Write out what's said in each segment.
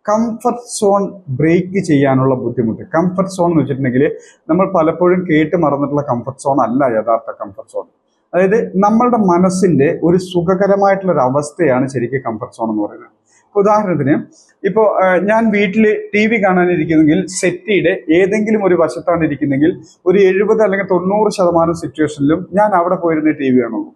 Comfort zone break ചെയ്യാനുള്ള ബുദ്ധിമുട്ട്. Comfort zone എന്ന് വെച്ചിട്ടുണ്ടെങ്കിൽ നമ്മൾ പലപ്പോഴും കേട്ട് മറന്നിട്ടുള്ള കംഫർട്ട് സോൺ അല്ല യഥാർത്ഥ കംഫർട്ട് സോൺ. അതായത് നമ്മളുടെ മനസ്സിന്റെ ഒരു സുഖകരമായിട്ടുള്ള ഒരു അവസ്ഥയാണ് ശരിക്കും കംഫർട്ട് സോൺ എന്ന് പറയുന്നത്. ഉദാഹരണത്തിന് ഇപ്പോൾ ഞാൻ വീട്ടിൽ ടി വി കാണാനിരിക്കുന്നെങ്കിൽ സെറ്റിയുടെ ഏതെങ്കിലും ഒരു വശത്താണ് ഇരിക്കുന്നെങ്കിൽ ഒരു 70 അല്ലെങ്കിൽ 90% സിറ്റുവേഷനിലും ഞാൻ അവിടെ പോയിരുന്ന ടി വി കാണുള്ളൂ.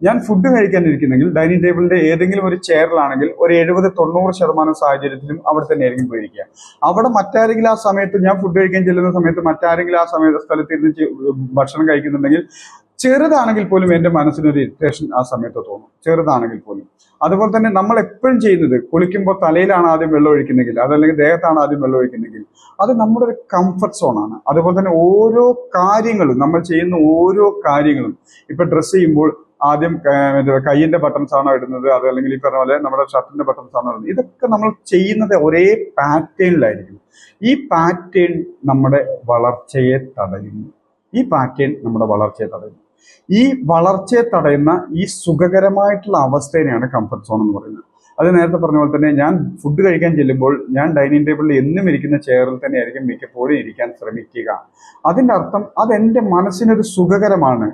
ഞാൻ ഫുഡ് കഴിക്കാനിരിക്കുന്നെങ്കിൽ ഡൈനിങ് ടേബിളിന്റെ ഏതെങ്കിലും ഒരു ചെയറിലാണെങ്കിൽ ഒരു 70-90% സാഹചര്യത്തിലും അവിടെ തന്നെ ആയിരിക്കും പോയിരിക്കുക. അവിടെ മറ്റാരെങ്കിലും ആ സമയത്ത് ഞാൻ ഫുഡ് കഴിക്കാൻ ചെല്ലുന്ന സമയത്ത് മറ്റാരെങ്കിലും ആ സ്ഥലത്ത് ഇരുന്ന് ഭക്ഷണം കഴിക്കുന്നുണ്ടെങ്കിൽ ചെറുതാണെങ്കിൽ പോലും എൻ്റെ മനസ്സിനൊരു ഇറിറ്റേഷൻ ആ സമയത്ത് തോന്നും, ചെറുതാണെങ്കിൽ പോലും. അതുപോലെ തന്നെ നമ്മൾ എപ്പോഴും ചെയ്യുന്നത് കുളിക്കുമ്പോൾ തലയിലാണ് ആദ്യം വെള്ളം ഒഴിക്കുന്നെങ്കിൽ അതല്ലെങ്കിൽ ദേഹത്താണ് ആദ്യം വെള്ളം ഒഴിക്കുന്നെങ്കിൽ അത് നമ്മുടെ ഒരു കംഫർട്ട് സോണാണ്. അതുപോലെ തന്നെ ഓരോ കാര്യങ്ങളും നമ്മൾ ചെയ്യുന്ന ഓരോ കാര്യങ്ങളും ഇപ്പൊ ഡ്രസ്സ് ചെയ്യുമ്പോൾ ആദ്യം കയ്യിന്റെ ബട്ടൺസ് ആണോ ഇടുന്നത്, അതല്ലെങ്കിൽ ഈ പറഞ്ഞ പോലെ നമ്മുടെ ഷർട്ടിന്റെ ബട്ടൺസ് ആണോ ഇടുന്നത്, ഇതൊക്കെ നമ്മൾ ചെയ്യുന്നത് ഒരേ പാറ്റേണിലായിരിക്കും. ഈ പാറ്റേൺ നമ്മുടെ വളർച്ചയെ തടയുന്നു. ഈ വളർച്ചയെ തടയുന്ന ഈ സുഖകരമായിട്ടുള്ള അവസ്ഥേനെയാണ് കംഫർട്ട് സോൺ എന്ന് പറയുന്നത്. അത് നേരത്തെ പറഞ്ഞ പോലെ തന്നെ ഞാൻ ഫുഡ് കഴിക്കാൻ ചെല്ലുമ്പോൾ ഞാൻ ഡൈനിങ് ടേബിളിൽ എന്നും ഇരിക്കുന്ന ചെയറിൽ തന്നെ ആയിരിക്കും മിക്കപ്പോഴും ഇരിക്കാൻ ശ്രമിക്കുക. അതിൻ്റെ അർത്ഥം അതെൻ്റെ മനസ്സിനൊരു സുഖകരമാണ്,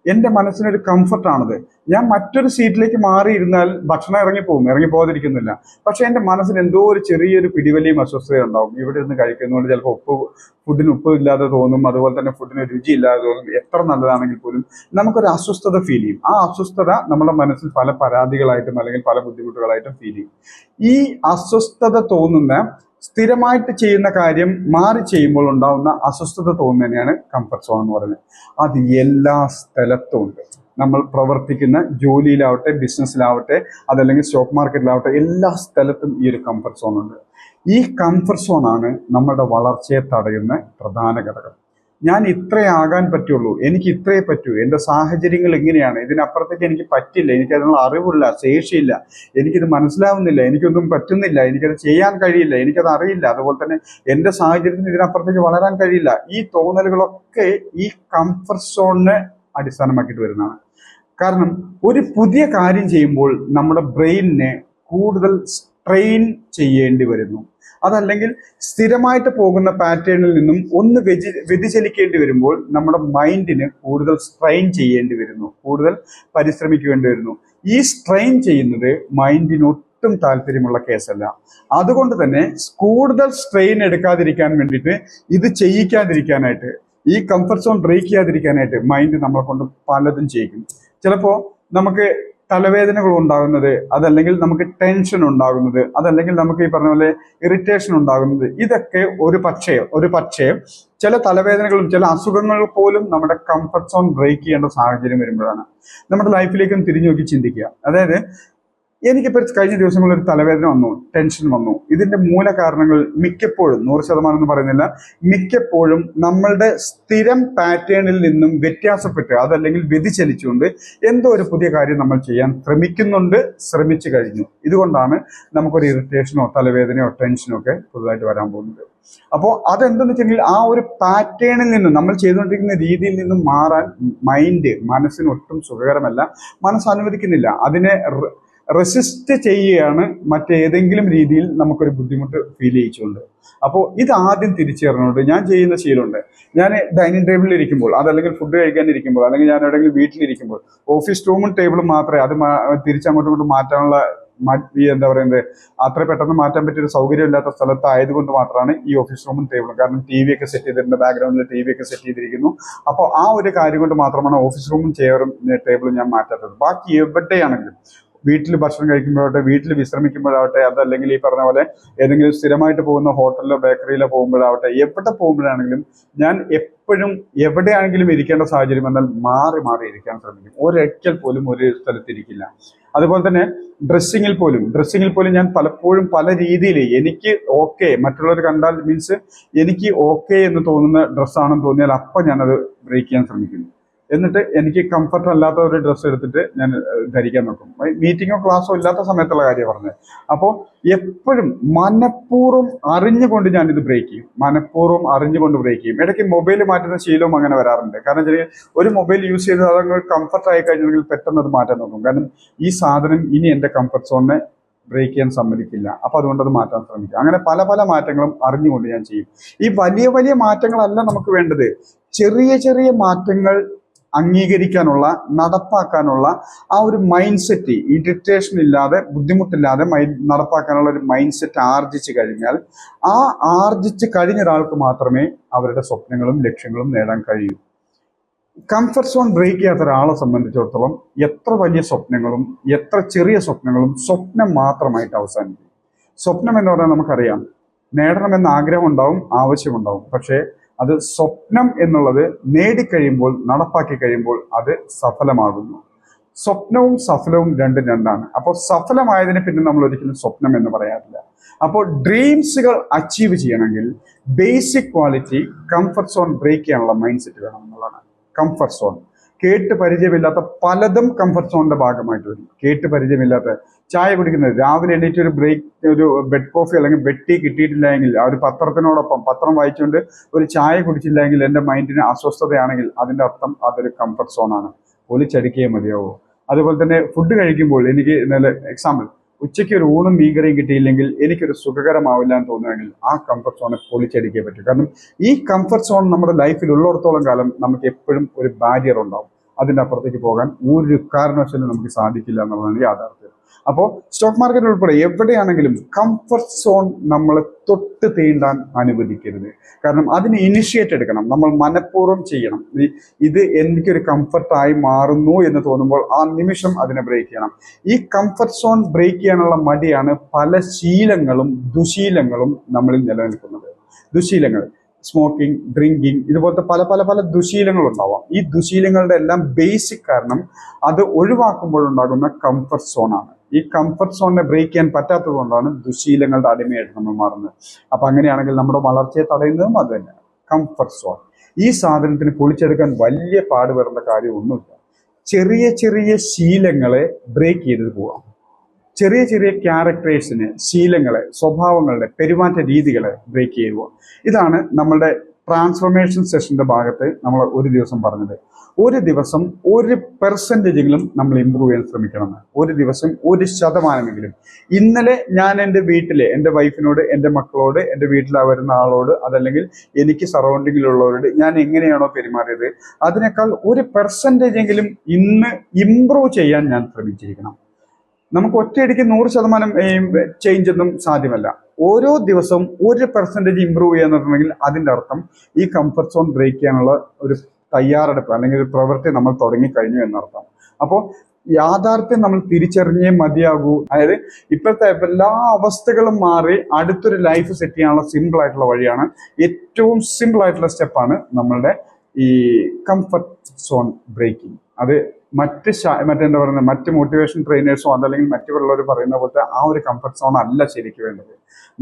എൻ്റെ മനസ്സിനൊരു കംഫർട്ടാണത്. ഞാൻ മറ്റൊരു സീറ്റിലേക്ക് മാറിയിരുന്നാൽ ഭക്ഷണം ഇറങ്ങിപ്പോകാതിരിക്കുന്നില്ല. പക്ഷെ എൻ്റെ മനസ്സിന് എന്തോ ഒരു ചെറിയൊരു പിടിവലിയും അസ്വസ്ഥത ഉണ്ടാവും. ഇവിടെ ഇരുന്ന് കഴിക്കുന്നതുകൊണ്ട് ചിലപ്പോൾ ഫുഡിന് ഉപ്പ് ഇല്ലാതെ തോന്നും, അതുപോലെ തന്നെ ഫുഡിന് രുചി ഇല്ലാതെ തോന്നും. എത്ര നല്ലതാണെങ്കിൽ പോലും നമുക്കൊരു അസ്വസ്ഥത ഫീൽ ചെയ്യും. ആ അസ്വസ്ഥത നമ്മുടെ മനസ്സിൽ പല പരാതികളായിട്ടും അല്ലെങ്കിൽ പല ബുദ്ധിമുട്ടുകളായിട്ടും ഫീൽ ചെയ്യും. ഈ അസ്വസ്ഥത തോന്നുന്ന സ്ഥിരമായിട്ട് ചെയ്യുന്ന കാര്യം മാറി ചെയ്യുമ്പോൾ ഉണ്ടാവുന്ന അസ്വസ്ഥത തോന്നുന്നതിനെയാണ് കംഫർട്ട് സോൺ എന്ന് പറയുന്നത്. അത് എല്ലാ സ്ഥലത്തും ഉണ്ട്. നമ്മൾ പ്രവർത്തിക്കുന്ന ജോലിയിലാവട്ടെ, ബിസിനസ്സിലാവട്ടെ, അതല്ലെങ്കിൽ സ്റ്റോക്ക് മാർക്കറ്റിലാവട്ടെ, എല്ലാ സ്ഥലത്തും ഈ ഒരു കംഫർട്ട് സോൺ ഉണ്ട്. ഈ കംഫർട്ട് സോണാണ് നമ്മുടെ വളർച്ചയെ തടയുന്ന പ്രധാന ഘടകം. ഞാൻ ഇത്രയാകാൻ പറ്റുള്ളൂ, എനിക്ക് ഇത്രയേ പറ്റൂ, എൻ്റെ സാഹചര്യങ്ങൾ എങ്ങനെയാണ്, ഇതിനപ്പുറത്തേക്ക് എനിക്ക് പറ്റില്ല, എനിക്കതിനുള്ള അറിവില്ല, ശേഷിയില്ല, എനിക്കിത് മനസ്സിലാവുന്നില്ല, എനിക്കൊന്നും പറ്റുന്നില്ല, എനിക്കത് ചെയ്യാൻ കഴിയില്ല, എനിക്കത് അറിയില്ല, അതുപോലെ തന്നെ എൻ്റെ സാഹചര്യത്തിന് ഇതിനപ്പുറത്തേക്ക് വളരാൻ കഴിയില്ല. ഈ തോന്നലുകളൊക്കെ ഈ കംഫർട്ട് സോണിനെ അടിസ്ഥാനമാക്കിയിട്ട് വരുന്നതാണ്. കാരണം ഒരു പുതിയ കാര്യം ചെയ്യുമ്പോൾ നമ്മുടെ ബ്രെയിനിനെ കൂടുതൽ സ്ട്രെയിൻ ചെയ്യേണ്ടി വരുന്നു. അതല്ലെങ്കിൽ സ്ഥിരമായിട്ട് പോകുന്ന പാറ്റേണിൽ നിന്നും ഒന്ന് വ്യതിചലിക്കേണ്ടി വരുമ്പോൾ നമ്മുടെ മൈൻഡിന് കൂടുതൽ സ്ട്രെയിൻ ചെയ്യേണ്ടി വരുന്നു, കൂടുതൽ പരിശ്രമിക്കേണ്ടി വരുന്നു. ഈ സ്ട്രെയിൻ ചെയ്യുന്നത് മൈൻഡിന് ഒട്ടും താല്പര്യമുള്ള കേസല്ല. അതുകൊണ്ട് തന്നെ കൂടുതൽ സ്ട്രെയിൻ എടുക്കാതിരിക്കാൻ വേണ്ടിയിട്ട്, ഇത് ചെയ്യിക്കാതിരിക്കാനായിട്ട്, ഈ കംഫർട്ട് സോൺ ബ്രേക്ക് ചെയ്യാതിരിക്കാനായിട്ട് മൈൻഡ് നമ്മളെ കൊണ്ട് പലതും ചെയ്യിക്കും. ചിലപ്പോൾ നമുക്ക് തലവേദനകൾ ഉണ്ടാകുന്നത്, അതല്ലെങ്കിൽ നമുക്ക് ടെൻഷൻ ഉണ്ടാകുന്നത്, അതല്ലെങ്കിൽ നമുക്ക് ഈ പറഞ്ഞ പോലെ ഇറിറ്റേഷൻ ഉണ്ടാകുന്നത്, ഇതൊക്കെ ഒരു പക്ഷേ ചില തലവേദനകളും ചില അസുഖങ്ങൾ പോലും നമ്മുടെ കംഫർട്ട് സോൺ ബ്രേക്ക് ചെയ്യേണ്ട സാഹചര്യം വരുമ്പോഴാണ്. നമ്മുടെ ലൈഫിലേക്കും തിരിഞ്ഞു നോക്കി ചിന്തിക്കുക. അതായത് എനിക്കിപ്പോൾ കഴിഞ്ഞ ദിവസങ്ങളിൽ ഒരു തലവേദന വന്നു, ടെൻഷൻ വന്നു. ഇതിന്റെ മൂല കാരണങ്ങൾ മിക്കപ്പോഴും 100% എന്ന് പറയുന്നില്ല, മിക്കപ്പോഴും നമ്മളുടെ സ്ഥിരം പാറ്റേണിൽ നിന്നും വ്യത്യാസപ്പെട്ട് അതല്ലെങ്കിൽ വ്യതിചലിച്ചുകൊണ്ട് എന്തോ ഒരു പുതിയ കാര്യം നമ്മൾ ചെയ്യാൻ ശ്രമിച്ചു കഴിഞ്ഞു. ഇതുകൊണ്ടാണ് നമുക്കൊരു ഇറിറ്റേഷനോ തലവേദനയോ ടെൻഷനോ ഒക്കെ പുതുതായിട്ട് വരാൻ പോകുന്നത്. അപ്പോൾ അതെന്തെന്ന് വെച്ചെങ്കിൽ ആ ഒരു പാറ്റേണിൽ നിന്നും, നമ്മൾ ചെയ്തുകൊണ്ടിരിക്കുന്ന രീതിയിൽ നിന്നും മാറാൻ മനസ്സിന് ഒട്ടും സുഖകരമല്ല. മനസ്സ് അനുവദിക്കുന്നില്ല, അതിനെ റെസിസ്റ്റ് ചെയ്യുകയാണ് മറ്റേതെങ്കിലും രീതിയിൽ നമുക്കൊരു ബുദ്ധിമുട്ട് ഫീൽ ചെയ്യിച്ചുകൊണ്ട്. അപ്പോൾ ഇത് ആദ്യം തിരിച്ചറിഞ്ഞുകൊണ്ട് ഞാൻ ചെയ്യുന്ന ശീലമുണ്ട്. ഞാൻ ഡൈനിങ് ടേബിളിൽ ഇരിക്കുമ്പോൾ, അതല്ലെങ്കിൽ ഫുഡ് കഴിക്കാനിരിക്കുമ്പോൾ, അല്ലെങ്കിൽ ഞാൻ എവിടെയെങ്കിലും വീട്ടിലിരിക്കുമ്പോൾ ഓഫീസ് റൂമും ടേബിളും മാത്രമേ അത് തിരിച്ചങ്ങോട്ടും ഇങ്ങോട്ടും മാറ്റാനുള്ള എന്താ പറയുന്നത്, അത്ര പെട്ടെന്ന് മാറ്റാൻ പറ്റിയൊരു സൗകര്യം ഇല്ലാത്ത സ്ഥലത്തായതുകൊണ്ട് മാത്രമാണ് ഈ ഓഫീസ് റൂമും ടേബിളും. കാരണം ടി വി ഒക്കെ സെറ്റ് ചെയ്തിട്ടുണ്ട്, ബാക്ക്ഗ്രൗണ്ടിൽ ടി വി ഒക്കെ സെറ്റ് ചെയ്തിരിക്കുന്നു. അപ്പോൾ ആ ഒരു കാര്യം കൊണ്ട് മാത്രമാണ് ഓഫീസ് റൂമും ചെയറും ടേബിളും ഞാൻ മാറ്റാത്തത്. ബാക്കി എവിടെയാണെങ്കിലും, വീട്ടിൽ ഭക്ഷണം കഴിക്കുമ്പോഴാവട്ടെ, വീട്ടിൽ വിശ്രമിക്കുമ്പോഴാവട്ടെ, അതല്ലെങ്കിൽ ഈ പറഞ്ഞ പോലെ ഏതെങ്കിലും സ്ഥിരമായിട്ട് പോകുന്ന ഹോട്ടലിലോ ബേക്കറിയിലോ പോകുമ്പോഴാവട്ടെ, എവിടെ പോകുമ്പോഴാണെങ്കിലും ഞാൻ എപ്പോഴും എവിടെയാണെങ്കിലും ഇരിക്കേണ്ട സാഹചര്യം വന്നാൽ മാറി മാറി ഇരിക്കാൻ ശ്രമിക്കും. ഒരിക്കൽ പോലും ഒരു സ്ഥലത്തിരിക്കില്ല. അതുപോലെ തന്നെ ഡ്രസ്സിങ്ങിൽ പോലും ഞാൻ പലപ്പോഴും പല രീതിയിൽ എനിക്ക് ഓക്കെ, മറ്റുള്ളവർ കണ്ടാൽ മീൻസ് എനിക്ക് ഓക്കെ എന്ന് തോന്നുന്ന ഡ്രസ്സാണെന്ന് തോന്നിയാൽ അപ്പം ഞാനത് ബ്രേക്ക് ചെയ്യാൻ ശ്രമിക്കുന്നു. എന്നിട്ട് എനിക്ക് കംഫർട്ട് അല്ലാത്ത ഒരു ഡ്രസ്സ് എടുത്തിട്ട് ഞാൻ ധരിക്കാൻ നോക്കും. മീറ്റിങ്ങോ ക്ലാസ്സോ ഇല്ലാത്ത സമയത്തുള്ള കാര്യം പറഞ്ഞത്. അപ്പോൾ എപ്പോഴും മനഃപൂർവ്വം അറിഞ്ഞുകൊണ്ട് ഞാനിത് ബ്രേക്ക് ചെയ്യും. ഇടയ്ക്ക് മൊബൈൽ മാറ്റുന്ന ശീലവും അങ്ങനെ വരാറുണ്ട്. കാരണം വെച്ചാൽ ഒരു മൊബൈൽ യൂസ് ചെയ്ത് അതങ്ങ് കംഫർട്ട് ആയി കഴിഞ്ഞെങ്കിൽ പെട്ടെന്ന് അത് മാറ്റാൻ നോക്കും. കാരണം ഈ സാധനം ഇനി എൻ്റെ കംഫർട്ട് സോണിനെ ബ്രേക്ക് ചെയ്യാൻ സമ്മതിക്കില്ല. അപ്പോൾ അതുകൊണ്ട് അത് മാറ്റാൻ ശ്രമിക്കുക. അങ്ങനെ പല പല മാറ്റങ്ങളും അറിഞ്ഞുകൊണ്ട് ഞാൻ ചെയ്യും. ഈ വലിയ വലിയ മാറ്റങ്ങളല്ല നമുക്ക് വേണ്ടത്, ചെറിയ ചെറിയ മാറ്റങ്ങൾ അംഗീകരിക്കാനുള്ള, നടപ്പാക്കാനുള്ള ആ ഒരു മൈൻഡ് സെറ്റ്, ഇറിറ്റേഷൻ ഇല്ലാതെ, ബുദ്ധിമുട്ടില്ലാതെ നടപ്പാക്കാനുള്ള ഒരു മൈൻഡ് സെറ്റ് ആർജിച്ചു കഴിഞ്ഞാൽ, ആ ആർജിച്ച് കഴിഞ്ഞ ഒരാൾക്ക് മാത്രമേ അവരുടെ സ്വപ്നങ്ങളും ലക്ഷ്യങ്ങളും നേടാൻ കഴിയൂ. കംഫർട്ട് സോൺ ബ്രേക്ക് ചെയ്യാത്ത ഒരാളെ സംബന്ധിച്ചിടത്തോളം എത്ര വലിയ സ്വപ്നങ്ങളും എത്ര ചെറിയ സ്വപ്നങ്ങളും സ്വപ്നം മാത്രമായിട്ട് അവസാനിക്കും. സ്വപ്നം എന്ന് പറഞ്ഞാൽ നമുക്കറിയാം, നേടണമെന്ന ആഗ്രഹം ഉണ്ടാവും, ആവശ്യമുണ്ടാവും. പക്ഷേ അത് സ്വപ്നം എന്നുള്ളത് നേടിക്കഴിയുമ്പോൾ, നടപ്പാക്കി കഴിയുമ്പോൾ അത് സഫലമാകുന്നു. സ്വപ്നവും സഫലവും രണ്ടും രണ്ടാണ്. അപ്പോൾ സഫലമായതിന് പിന്നെ നമ്മൾ ഒരിക്കലും സ്വപ്നം എന്ന് പറയാറില്ല. അപ്പോൾ ഡ്രീംസുകൾ അച്ചീവ് ചെയ്യണമെങ്കിൽ basic quality comfort zone break ചെയ്യാനുള്ള മൈൻഡ് സെറ്റ് വേണം എന്നുള്ളതാണ്. കംഫർട്ട് സോൺ കേട്ട് പരിചയമില്ലാത്ത പലതും കംഫർട്ട് സോണിന്റെ ഭാഗമായിട്ട് വരും. കേട്ട് പരിചയമില്ലാത്ത ചായ കുടിക്കുന്നത്, രാവിലെ എണീറ്റ് ഒരു ബെഡ് കോഫി അല്ലെങ്കിൽ ബെഡ് ടീ കിട്ടിയിട്ടില്ലെങ്കിൽ, ആ ഒരു പത്രത്തിനോടൊപ്പം പത്രം വായിച്ചുകൊണ്ട് ഒരു ചായ കുടിച്ചില്ലെങ്കിൽ എൻ്റെ മൈൻഡിന് അസ്വസ്ഥതയാണെങ്കിൽ അതിൻ്റെ അർത്ഥം അതൊരു കംഫർട്ട് സോണാണ്. പൊളിച്ചടിക്കുകയേ മതിയാവോ. അതുപോലെ തന്നെ ഫുഡ് കഴിക്കുമ്പോൾ എനിക്ക് നല്ല എക്സാമ്പിൾ, ഉച്ചയ്ക്ക് ഒരു ഊണും മീൻകറിയും കിട്ടിയില്ലെങ്കിൽ എനിക്കൊരു സുഖകരമാവില്ല എന്ന് തോന്നുമെങ്കിൽ ആ കംഫർട്ട് സോണെ പൊളിച്ചടിക്കേ പറ്റും. കാരണം ഈ കംഫർട്ട് സോൺ നമ്മുടെ ലൈഫിൽ ഉള്ളിടത്തോളം കാലം നമുക്ക് എപ്പോഴും ഒരു ബാരിയർ ഉണ്ടാവും. അതിൻ്റെ അപ്പുറത്തേക്ക് പോകാൻ ഒരു കാരണവശാലും നമുക്ക് സാധിക്കില്ല എന്നുള്ളതാണ് യാഥാർത്ഥ്യം. അപ്പോൾ സ്റ്റോക്ക് മാർക്കറ്റ് ഉൾപ്പെടെ എവിടെയാണെങ്കിലും കംഫർട്ട് സോൺ നമ്മൾ തൊട്ട് തീണ്ടാൻ അനുവദിക്കരുത്. കാരണം അതിന് ഇനിഷ്യേറ്റ് എടുക്കണം, നമ്മൾ മനഃപൂർവ്വം ചെയ്യണം. ഇത് എനിക്കൊരു കംഫർട്ടായി മാറുന്നു എന്ന് തോന്നുമ്പോൾ ആ നിമിഷം അതിനെ ബ്രേക്ക് ചെയ്യണം. ഈ കംഫർട്ട് സോൺ ബ്രേക്ക് ചെയ്യാനുള്ള മടിയാണ് പല ശീലങ്ങളും ദുശീലങ്ങളും നമ്മളിൽ നിലനിൽക്കുന്നത്. ദുശീലങ്ങൾ, സ്മോക്കിംഗ്, ഡ്രിങ്കിങ്, ഇതുപോലത്തെ പല പല പല ദുശീലങ്ങളുണ്ടാവാം. ഈ ദുശീലങ്ങളുടെ എല്ലാം ബേസിക് കാരണം അത് ഒഴിവാക്കുമ്പോഴുണ്ടാകുന്ന കംഫർട്ട് സോണാണ്. ഈ കംഫർട്ട് സോണിനെ ബ്രേക്ക് ചെയ്യാൻ പറ്റാത്തത് കൊണ്ടാണ് ദുശീലങ്ങളുടെ അടിമയായിട്ട് നമ്മൾ മാറുന്നത്. അപ്പം അങ്ങനെയാണെങ്കിൽ നമ്മുടെ വളർച്ചയെ തടയുന്നതും അത് തന്നെയാണ്, കംഫർട്ട് സോൺ. ഈ സാധനത്തിന് പൊളിച്ചെടുക്കാൻ വലിയ പാടുപെടേണ്ട കാര്യമൊന്നുമില്ല. ചെറിയ ചെറിയ ശീലങ്ങളെ ബ്രേക്ക് ചെയ്ത് പോവാം. ചെറിയ ചെറിയ ക്യാരക്ടേഴ്സിനെ, ശീലങ്ങളെ, സ്വഭാവങ്ങളുടെ, പെരുമാറ്റ രീതികളെ ബ്രേക്ക് ചെയ്യുക. ഇതാണ് നമ്മളുടെ ട്രാൻസ്ഫോർമേഷൻ സെഷന്റെ ഭാഗത്ത് നമ്മൾ ഒരു ദിവസം പറഞ്ഞത്. ഒരു ദിവസം 1% നമ്മൾ ഇമ്പ്രൂവ് ചെയ്യാൻ ശ്രമിക്കണം. ഒരു ദിവസം 1% ഇന്നലെ ഞാൻ എൻ്റെ വീട്ടിലെ, എൻ്റെ വൈഫിനോട്, എൻ്റെ മക്കളോട്, എൻ്റെ വീട്ടിൽ വരുന്ന ആളോട്, അതല്ലെങ്കിൽ എനിക്ക് സറൗണ്ടിങ്ങിലുള്ളവരോട് ഞാൻ എങ്ങനെയാണോ പെരുമാറിയത് അതിനേക്കാൾ 1% ഇന്ന് ഇമ്പ്രൂവ് ചെയ്യാൻ ഞാൻ ശ്രമിച്ചിരിക്കണം. നമുക്ക് ഒറ്റയടിക്ക് 100% ചേഞ്ച് ഒന്നും സാധ്യമല്ല. ഓരോ ദിവസവും 1% ഇമ്പ്രൂവ് ചെയ്യാന്നുണ്ടെങ്കിൽ അതിൻ്റെ അർത്ഥം ഈ കംഫർട്ട് സോൺ ബ്രേക്ക് ചെയ്യാനുള്ള ഒരു തയ്യാറെടുപ്പ് അല്ലെങ്കിൽ ഒരു പ്രവൃത്തി നമ്മൾ തുടങ്ങിക്കഴിഞ്ഞു എന്നർത്ഥം. അപ്പോൾ യാഥാർത്ഥ്യം നമ്മൾ തിരിച്ചറിഞ്ഞേ മതിയാകൂ. അതായത് ഇപ്പോഴത്തെ എല്ലാ അവസ്ഥകളും മാറി അടുത്തൊരു ലൈഫ് സെറ്റ് ചെയ്യാനുള്ള സിമ്പിൾ ആയിട്ടുള്ള വഴിയാണ്, ഏറ്റവും സിമ്പിൾ ആയിട്ടുള്ള സ്റ്റെപ്പാണ് നമ്മളുടെ ഈ കംഫർട്ട് സോൺ ബ്രേക്കിംഗ്. അത് മറ്റെന്താ പറയുന്നത്, മറ്റ് മോട്ടിവേഷൻ ട്രെയിനേഴ്സോ അതല്ലെങ്കിൽ മറ്റുള്ളവർ പറയുന്ന പോലത്തെ ആ ഒരു കംഫർട്ട് സോൺ അല്ല ശരിക്കും വേണ്ടത്.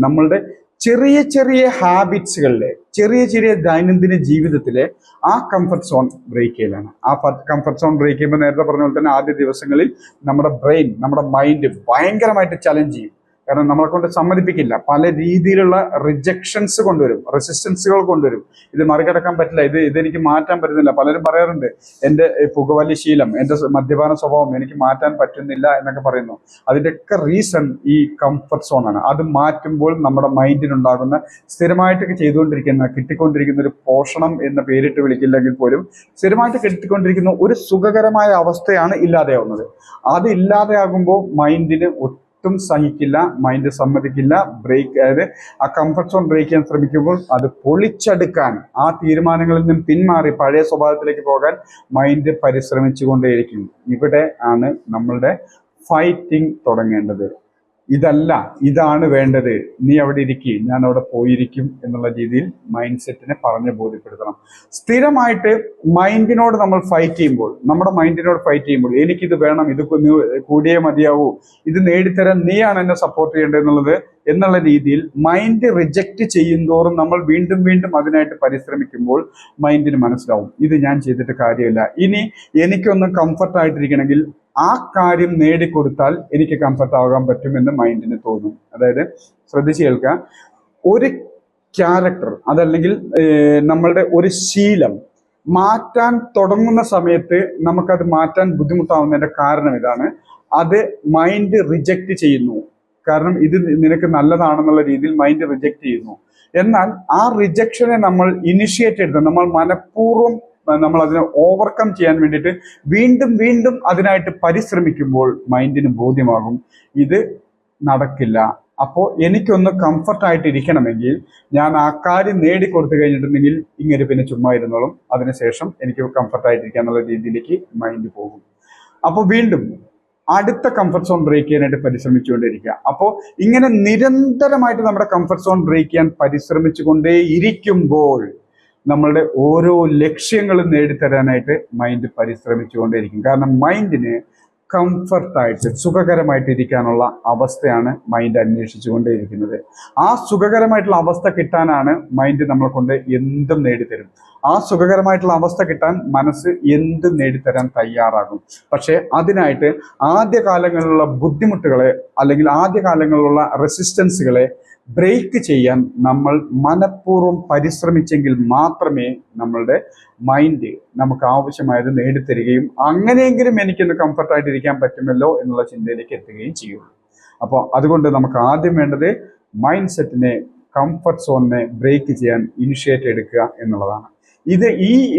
നമ്മളുടെ ചെറിയ ചെറിയ ഹാബിറ്റ്സുകളിലെ, ചെറിയ ചെറിയ ദൈനംദിന ജീവിതത്തിലെ ആ കംഫർട്ട് സോൺ ബ്രേക്ക് ചെയ്യലാണ്. ആ കംഫർട്ട് സോൺ ബ്രേക്ക് ചെയ്യുമ്പോൾ നേരത്തെ പറഞ്ഞ പോലെ തന്നെ ആദ്യ ദിവസങ്ങളിൽ നമ്മുടെ ബ്രെയിൻ, നമ്മുടെ മൈൻഡ് ഭയങ്കരമായിട്ട് ചലഞ്ച് ചെയ്യും. കാരണം നമ്മളെ കൊണ്ട് സമ്മതിപ്പിക്കില്ല, പല രീതിയിലുള്ള റിജക്ഷൻസ് കൊണ്ടുവരും, റെസിസ്റ്റൻസുകൾ കൊണ്ടുവരും. ഇത് മറികടക്കാൻ പറ്റില്ല, ഇതെനിക്ക് മാറ്റാൻ പറ്റുന്നില്ല. പലരും പറയാറുണ്ട്, എൻ്റെ പുകവലി ശീലം, എൻ്റെ മദ്യപാന സ്വഭാവം എനിക്ക് മാറ്റാൻ പറ്റുന്നില്ല എന്നൊക്കെ പറയുന്നു. അതിൻ്റെയൊക്കെ റീസൺ ഈ കംഫർട്ട് സോണാണ്. അത് മാറ്റുമ്പോൾ നമ്മുടെ മൈൻഡിനുണ്ടാകുന്ന സ്ഥിരമായിട്ട് ചെയ്തുകൊണ്ടിരിക്കുന്ന, കിട്ടിക്കൊണ്ടിരിക്കുന്ന ഒരു പോഷണം എന്ന പേരിട്ട് വിളിക്കില്ലെങ്കിൽ പോലും സ്ഥിരമായിട്ട് കിട്ടിക്കൊണ്ടിരിക്കുന്ന ഒരു സുഖകരമായ അവസ്ഥയാണ് ഇല്ലാതെയാവുന്നത്. അത് ഇല്ലാതെയാകുമ്പോൾ മൈൻഡിന് സഹിക്കില്ല, മൈൻഡ് സമ്മതിക്കില്ല. ബ്രേക്ക്, അതായത് ആ കംഫർട്ട് സോൺ ബ്രേക്ക് ചെയ്യാൻ ശ്രമിക്കുമ്പോൾ അത് പൊളിച്ചെടുക്കാൻ, ആ തീരുമാനങ്ങളിൽ നിന്നും പിന്മാറി പഴയ സ്വഭാവത്തിലേക്ക് പോകാൻ മൈൻഡ് പരിശ്രമിച്ചുകൊണ്ടേയിരിക്കും. ഇവിടെ ആണ് നമ്മളുടെ ഫൈറ്റിംഗ് തുടങ്ങേണ്ടത്. ഇതാണ് വേണ്ടത്, നീ അവിടെ ഇരിക്കും, ഞാൻ അവിടെ പോയിരിക്കും എന്നുള്ള രീതിയിൽ മൈൻഡ് സെറ്റിനെ പറഞ്ഞ് ബോധ്യപ്പെടുത്തണം. സ്ഥിരമായിട്ട് മൈൻഡിനോട് നമ്മൾ ഫൈറ്റ് ചെയ്യുമ്പോൾ, എനിക്കിത് വേണം, ഇത് കൂടിയേ മതിയാവൂ, ഇത് നേടിത്തരാൻ നീയാണ് എന്നെ സപ്പോർട്ട് ചെയ്യേണ്ടത് എന്നുള്ള രീതിയിൽ മൈൻഡ് റിജക്റ്റ് ചെയ്യുന്തോറും നമ്മൾ വീണ്ടും വീണ്ടും അതിനായിട്ട് പരിശ്രമിക്കുമ്പോൾ മൈൻഡിന് മനസ്സിലാവും, ഇത് ഞാൻ ചെയ്തിട്ട് കാര്യമില്ല. ഇനി എനിക്കൊന്നും കംഫർട്ടായിട്ടിരിക്കണമെങ്കിൽ ആ കാര്യം നേടിക്കൊടുത്താൽ എനിക്ക് കംഫർട്ട് ആകാൻ പറ്റുമെന്ന് മൈൻഡിന് തോന്നും. അതായത് ശ്രദ്ധിച്ച് കേൾക്കുക, ഒരു ക്യാരക്ടർ അതല്ലെങ്കിൽ നമ്മളുടെ ഒരു ശീലം മാറ്റാൻ തുടങ്ങുന്ന സമയത്ത് നമുക്കത് മാറ്റാൻ ബുദ്ധിമുട്ടാവുന്നതിൻ്റെ കാരണം ഇതാണ്. അത് മൈൻഡ് റിജക്റ്റ് ചെയ്യുന്നു. കാരണം ഇത് നിനക്ക് നല്ലതാണെന്നുള്ള രീതിയിൽ മൈൻഡ് റിജക്റ്റ് ചെയ്യുന്നു. എന്നാൽ ആ റിജക്ഷനെ നമ്മൾ ഇനിഷ്യേറ്റ് എടുത്ത് നമ്മൾ മനഃപൂർവ്വം നമ്മൾ അതിനെ ഓവർകം ചെയ്യാൻ വേണ്ടിയിട്ട് വീണ്ടും വീണ്ടും അതിനായിട്ട് പരിശ്രമിക്കുമ്പോൾ മൈൻഡിന് ബോധ്യമാകും ഇത് നടക്കില്ല. അപ്പോൾ എനിക്കൊന്ന് കംഫർട്ടായിട്ട് ഇരിക്കണമെങ്കിൽ ഞാൻ ആ കാര്യം നേടിക്കൊടുത്തു കഴിഞ്ഞിട്ടുണ്ടെങ്കിൽ ഇങ്ങനെ പിന്നെ ചുമ്മാ ഇരുന്നോളും, അതിനുശേഷം എനിക്ക് കംഫർട്ടായിട്ടിരിക്കുക എന്നുള്ള രീതിയിലേക്ക് മൈൻഡ് പോകും. അപ്പോൾ വീണ്ടും അടുത്ത കംഫർട്ട് സോൺ ബ്രേക്ക് ചെയ്യാനായിട്ട് പരിശ്രമിച്ചുകൊണ്ടിരിക്കുക. അപ്പോൾ ഇങ്ങനെ നിരന്തരമായിട്ട് നമ്മുടെ കംഫർട്ട് സോൺ ബ്രേക്ക് ചെയ്യാൻ പരിശ്രമിച്ചുകൊണ്ടേ ഇരിക്കുമ്പോൾ നമ്മളുടെ ഓരോ ലക്ഷ്യങ്ങളും നേടിത്തരാനായിട്ട് മൈൻഡ് പരിശ്രമിച്ചുകൊണ്ടേയിരിക്കും. കാരണം മൈൻഡിന് കംഫർട്ടായിട്ട് സുഖകരമായിട്ട് ഇരിക്കാനുള്ള അവസ്ഥയാണ് മൈൻഡ് അന്വേഷിച്ചുകൊണ്ടേയിരിക്കുന്നത്. ആ സുഖകരമായിട്ടുള്ള അവസ്ഥ കിട്ടാനാണ് മൈൻഡ് നമ്മളെ കൊണ്ട് എന്തും നേടിത്തരും. ആ സുഖകരമായിട്ടുള്ള അവസ്ഥ കിട്ടാൻ മനസ്സ് എന്തും നേടിത്തരാൻ തയ്യാറാകും. പക്ഷേ അതിനായിട്ട് ആദ്യകാലങ്ങളിലുള്ള ബുദ്ധിമുട്ടുകളെ അല്ലെങ്കിൽ ആദ്യകാലങ്ങളിലുള്ള റെസിസ്റ്റൻസുകളെ ബ്രേക്ക് ചെയ്യാൻ നമ്മൾ മനഃപൂർവ്വം പരിശ്രമിച്ചെങ്കിൽ മാത്രമേ നമ്മളുടെ മൈൻഡ് നമുക്ക് ആവശ്യമായത് നേടിത്തരികയും അങ്ങനെയെങ്കിലും എനിക്കൊന്ന് കംഫർട്ടായിട്ട് ഇരിക്കാൻ പറ്റുമല്ലോ എന്നുള്ള ചിന്തയിലേക്ക് എത്തുകയും ചെയ്യുള്ളൂ. അപ്പോൾ അതുകൊണ്ട് നമുക്ക് ആദ്യം വേണ്ടത് മൈൻഡ് സെറ്റിനെ, കംഫർട്ട് സോണിനെ ബ്രേക്ക് ചെയ്യാൻ ഇനിഷ്യേറ്റ് എടുക്കുക എന്നുള്ളതാണ്.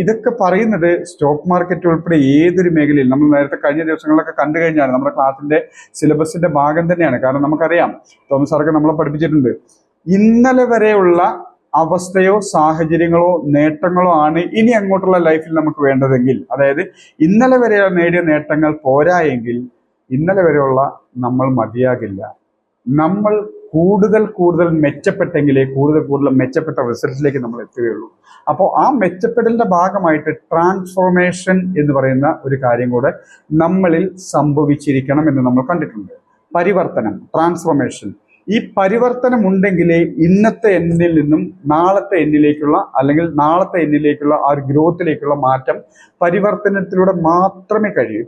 ഇതൊക്കെ പറയുന്നത് സ്റ്റോക്ക് മാർക്കറ്റ് ഉൾപ്പെടെ ഏതൊരു മേഖലയിൽ നമ്മൾ നേരത്തെ കഴിഞ്ഞ ദിവസങ്ങളിലൊക്കെ കണ്ടു കഴിഞ്ഞാണ് നമ്മുടെ ക്ലാസിന്റെ സിലബസിന്റെ ഭാഗം തന്നെയാണ്. കാരണം നമുക്കറിയാം, തോമസ് സാറൊക്കെ നമ്മളെ പഠിപ്പിച്ചിട്ടുണ്ട്, ഇന്നലെ വരെയുള്ള അവസ്ഥയോ സാഹചര്യങ്ങളോ നേട്ടങ്ങളോ ആണ് ഇനി അങ്ങോട്ടുള്ള ലൈഫിൽ നമുക്ക് വേണ്ടതെങ്കിൽ, അതായത് ഇന്നലെ വരെ നേടിയ നേട്ടങ്ങൾ പോരായെങ്കിൽ ഇന്നലെ വരെയുള്ള നമ്മൾ മതിയാകില്ല. നമ്മൾ കൂടുതൽ മെച്ചപ്പെട്ടെങ്കിലേ കൂടുതൽ മെച്ചപ്പെട്ട റിസൾട്ടിലേക്ക് നമ്മൾ എത്തുകയുള്ളൂ. അപ്പോൾ ആ മെച്ചപ്പെടലിന്റെ ഭാഗമായിട്ട് ട്രാൻസ്ഫോർമേഷൻ എന്ന് പറയുന്ന ഒരു കാര്യം കൂടെ നമ്മളിൽ സംഭവിച്ചിരിക്കണം എന്ന് നമ്മൾ കണ്ടിട്ടുണ്ട്. പരിവർത്തനം, ട്രാൻസ്ഫോർമേഷൻ. ഈ പരിവർത്തനം ഉണ്ടെങ്കിലേ ഇന്നത്തെ എന്നിൽ നിന്നും നാളത്തെ എന്നിലേക്കുള്ള അല്ലെങ്കിൽ നാളത്തെ എന്നിലേക്കുള്ള ആ ഒരു ഗ്രോത്തിലേക്കുള്ള മാറ്റം പരിവർത്തനത്തിലൂടെ മാത്രമേ കഴിയൂ.